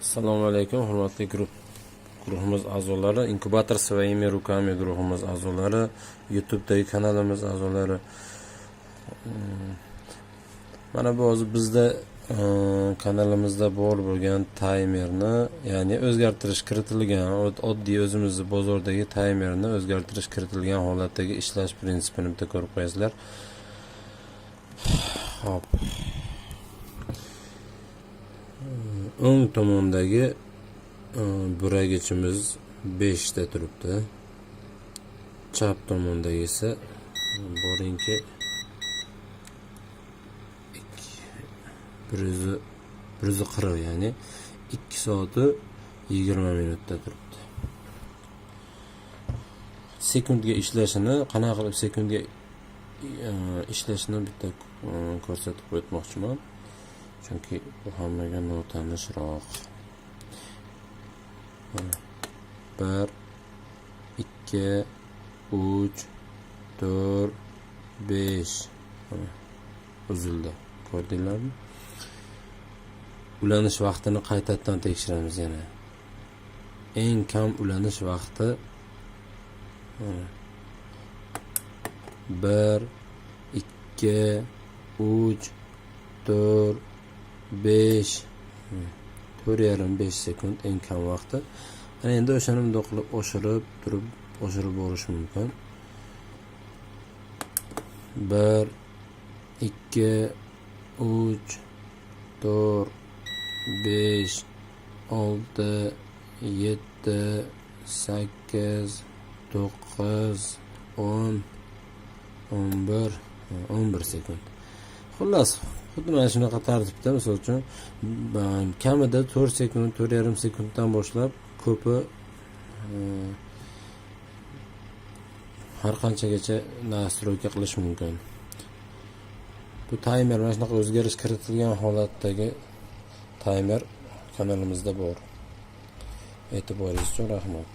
Assalomu alaykum, hurmatli guruhimiz a'zolari, inkubator своими руками guruhimiz a'zolari, YouTube'dagi kanalimiz a'zolari. Mana bu hozir bizda kanalimizda bor bo'lgan taymerni, ya'ni o'zgartirish kiritilgan, oddiy o'zimizning bozordagi taymerni o'zgartirish kiritilgan holatdagi ishlash prinsipini bitta ko'rib qo'yasizlar. Hop. O'ng tomondagi buragichimiz 5 ta turibdi. Chap tomondagi esa boringki 140, ya'ni 2 soat 20 minutda turibdi. Sekundga ishlashini, qanaqa qilib sekundga ishlashini bitta ko'rsatib o'tmoqchiman. Chunki bu hammaga notanishroq. 1 2 3 4 5 uzildi. Ko'rdinglarmi? Ulanish vaqtini qaytadan tekshiramiz yana. Eng kam ulanish vaqti 1 2 3 4 5 4,5 sekund eng kam vaqti. Ana endi o'shani bunday qilib oshirib borish mumkin. 1 2 3 4 5 6 7 8 9 10 11 11 sekund. Xullas, xuddi mana shunaqa tartibda, misol uchun kamida 4 sekund, 4,5 sekunddan boshlab ko'pi har qanchagacha nastroyka qilish mumkin. Bu taymer, mana shunaqa o'zgarish kiritilgan holatdagi taymer kanalimizda bor. E'tiboringiz uchun rahmat.